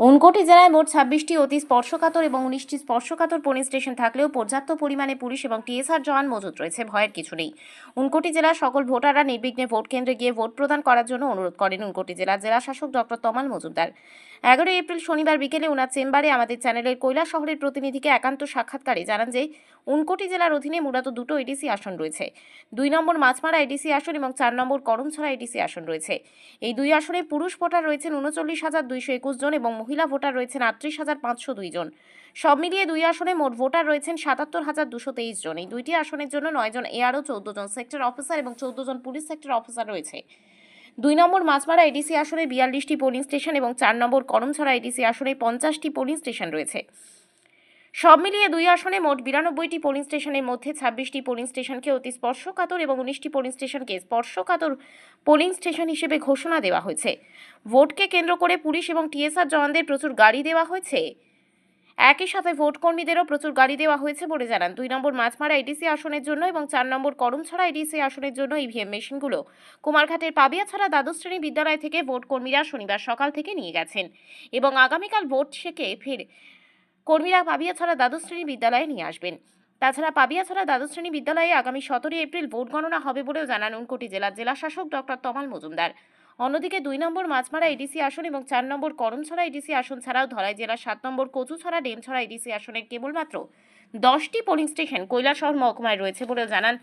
ঊনকোটি জেলায় মোট 26টি অতি স্পর্শকাতর এবং 19টি স্পর্শকাতর পোলিং স্টেশন থাকলেও পর্যাপ্ত পরিমাণে পুলিশ এবং টিএসআর জওয়ান মজুত রয়েছে, ভয়ের কিছু নেই। ঊনকোটি জেলার সকল ভোটাররা নির্বিঘ্নে ভোট কেন্দ্রে গিয়ে ভোট প্রদান করার জন্য অনুরোধ করেন ঊনকোটি জেলার জেলাশাসক ডক্টর তমাল মজুমদার। 11 এপ্রিল শনিবার বিকেলে ওনার চেম্বারে আমাদের চ্যানেলের কৈলাস শহরের প্রতিনিধিকে একান্ত সাক্ষাৎকারে জানান যে ঊনকোটি জেলার অধীনে মূলত দুটো এডিসি আসন রয়েছে। 2 নম্বর মাছমারা এডিসি আসন এবং 4 নম্বর করমছড়া এডিসি আসন রয়েছে। এই দুই আসনে পুরুষ ভোটার রয়েছেন 39,221 জন এবং মহিলা ভোটার রয়েছেন 38,502 জন। সব মিলিয়ে দুই আসনে মোট ভোটার রয়েছেন 77,223 জন। এই দুইটি আসনের জন্য 9 জন এআরও, 14 জন সেক্টর অফিসার এবং 14 জন পুলিশ সেক্টর অফিসার রয়েছে। 2 নম্বর মাছমারা এডিসি আসনে 42টি পোলিং স্টেশন এবং 4 নম্বর করমছড়া এডিসি আসনে 50টি পোলিং স্টেশন রয়েছে। সব মিলিয়ে দুই আসনে মোট 92টি পোলিং স্টেশনের মধ্যে 26টি পোলিং স্টেশনকে অতি স্পর্শকাতর এবং 19টি পোলিং স্টেশনকে স্পর্শকাতর পোলিং স্টেশন হিসেবে ঘোষণা দেওয়া হয়েছে। ভোটকে কেন্দ্র করে পুলিশ এবং টিএসআর জওয়ানদের প্রচুর গাড়ি দেওয়া হয়েছে। একই সাথে ভোট কর্মীদেরও প্রচুর গাড়ি দেওয়া হয়েছে বলে জানান। 2 নম্বর মাছমারা এডিসি আসনের জন্য এবং 4 নম্বর করমছড়া এডিসি আসনের জন্য ইভিএম মেশিনগুলো কুমারঘাটের পাবিয়াছড়া দ্বাদশ শ্রেণী বিদ্যালয় থেকে ভোট কর্মীরা শনিবার সকাল থেকে নিয়ে গেছেন এবং আগামীকাল ভোট শেষে ফের কর্মীরা পাবিয়াছড়া দ্বাদশ শ্রেণী বিদ্যালয়ে নিয়ে আসবেন। তাছাড়া পাবিয়াছড়া দ্বাদশ শ্রেণী বিদ্যালয়ে আগামী 17 এপ্রিল ভোট গণনা হবে বলেও জানান ঊনকোটি জেলার জেলাশাসক ডক্টর তমাল মজুমদার। অন্যদিকে 2 নম্বর মাছমারা এডিসি আসন এবং 4 নম্বর করমছড়া এডিসি আসন ছাড়াও ধলাই জেলার 7 নম্বর কচুছড়া ডেমছড়া এডিসি আসনের কেবলমাত্র 10টি পোলিং স্টেশন কৈলাসহর মহকুমায় রয়েছে বলেও জানান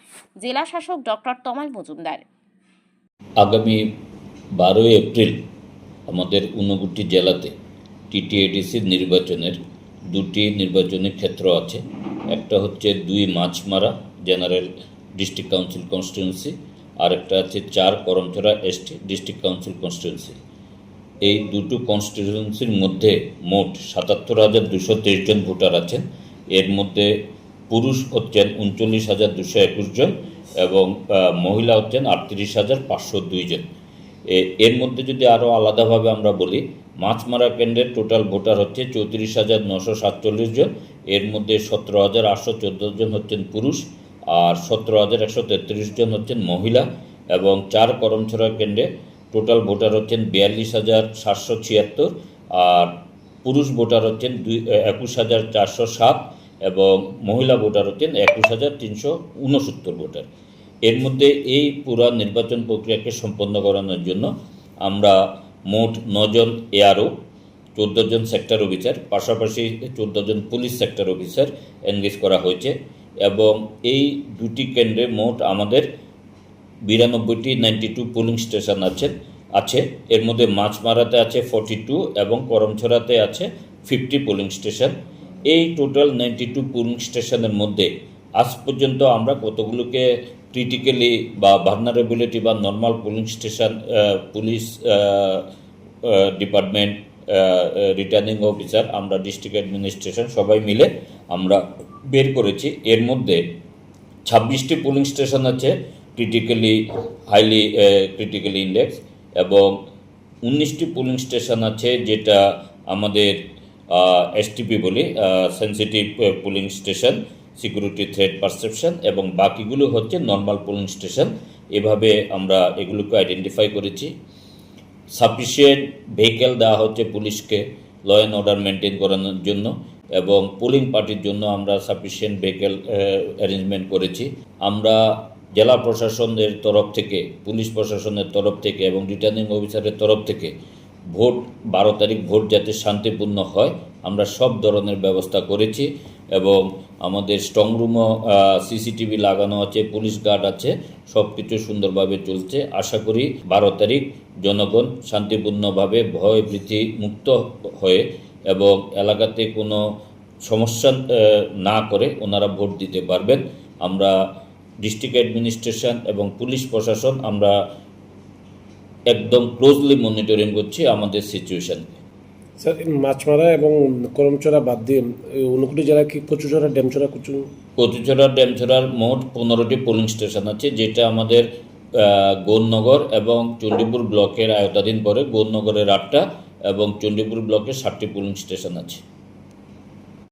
জেলাশাসক ডক্টর তমাল মজুমদার। আগামী 12 এপ্রিল আমাদের ঊনকোটি জেলাতে টিটিএডিসি নির্বাচনের দুটি নির্বাচনী ক্ষেত্র আছে। একটা হচ্ছে 2 Machmara general district council constituency, আর একটা আছে 4 Karamchhara ST district council constituency. এই দুটো কনস্টিটিউয়েন্সির মধ্যে মোট 77,223 জন ভোটার আছেন। এর মধ্যে পুরুষ হচ্ছেন 39,221 জন এবং মহিলা হচ্ছেন 38,502 জন। এর মধ্যে যদি আরও আলাদাভাবে আমরা বলি, মাছমারা কেন্দ্রের টোটাল ভোটার হচ্ছে 34,947 জন। এর মধ্যে 17,814 জন হচ্ছেন পুরুষ আর 17,133 জন হচ্ছেন মহিলা এবং 4 করমছড়া কেন্দ্রে টোটাল ভোটার হচ্ছেন 42,776 আর পুরুষ ভোটার হচ্ছেন 21,407 এবং মহিলা ভোটার হচ্ছেন 21,369 ভোটার। এর মধ্যে এই পুরা নির্বাচন প্রক্রিয়াকে সম্পন্ন করানোর জন্য আমরা মোট 9 জন এআরও, 14 জন সেক্টর অফিসার, পাশাপাশি 14 জন পুলিশ সেক্টর অফিসার এনগেজ করা হয়েছে এবং এই দুটি কেন্দ্রে মোট আমাদের 92টি 92 পোলিং স্টেশন আছে। এর মধ্যে মাছমারাতে আছে 42 এবং করমছড়াতে আছে 50 পোলিং স্টেশন। এই টোটাল 92 পোলিং স্টেশনের মধ্যে আজ পর্যন্ত আমরা কতগুলোকে ক্রিটিক্যালি বা ভালনারেবিলিটি বা normal polling station, police department, returning officer, আমরা ডিস্ট্রিক্ট অ্যাডমিনিস্ট্রেশন সবাই মিলে আমরা বের করেছি। এর মধ্যে 26টি পোলিং স্টেশন আছে হাইলি ক্রিটিক্যালি ইন্ডেক্স এবং 19টি পোলিং স্টেশন আছে যেটা আমাদের এসটিপি বলি, sensitive polling station, security threat perception, এবং বাকিগুলো হচ্ছে নর্মাল পোলিং স্টেশন। এভাবে আমরা এগুলোকে আইডেন্টিফাই করেছি। সাফিসিয়েন্ট ভেহিক্যাল দেওয়া হচ্ছে পুলিশকে ল অ্যান্ড অর্ডার মেনটেন করানোর জন্য এবং পোলিং পার্টির জন্য আমরা সাফিসিয়েন্ট ভেহিক্যাল অ্যারেঞ্জমেন্ট করেছি। আমরা জেলা প্রশাসনের তরফ থেকে, পুলিশ প্রশাসনের তরফ থেকে এবং রিটার্নিং অফিসারের তরফ থেকে 12 তারিখ ভোট যাতে শান্তিপূর্ণ হয় আমরা সব ধরনের ব্যবস্থা করেছি এবং আমাদের স্ট্রংরুমও সিসিটিভি লাগানো আছে, পুলিশ গার্ড আছে, সব কিছু সুন্দরভাবে চলছে। আশা করি 12 তারিখ জনগণ শান্তিপূর্ণভাবে ভয় ভীতি মুক্ত হয়ে এবং এলাকাতে কোনো সমস্যা না করে ওনারা ভোট দিতে পারবেন। আমরা ডিস্ট্রিক্ট অ্যাডমিনিস্ট্রেশন এবং পুলিশ প্রশাসন আমরা একদম ক্লোজলি মনিটরিং করছি আমাদের সিচুয়েশনকে। স্যার, মাছমারা এবং করমছড়া বাদ দিয়ে ঊনকোটি জেলায় কি কচুছড়া ডেমছড়ার মোট 15টি পোলিং স্টেশন আছে, যেটা আমাদের গৌরনগর এবং চণ্ডীপুর ব্লকের আয়তাধীন পড়ে। গৌরনগরের 8টা এবং চণ্ডীপুর ব্লকের 7টি পোলিং স্টেশন আছে।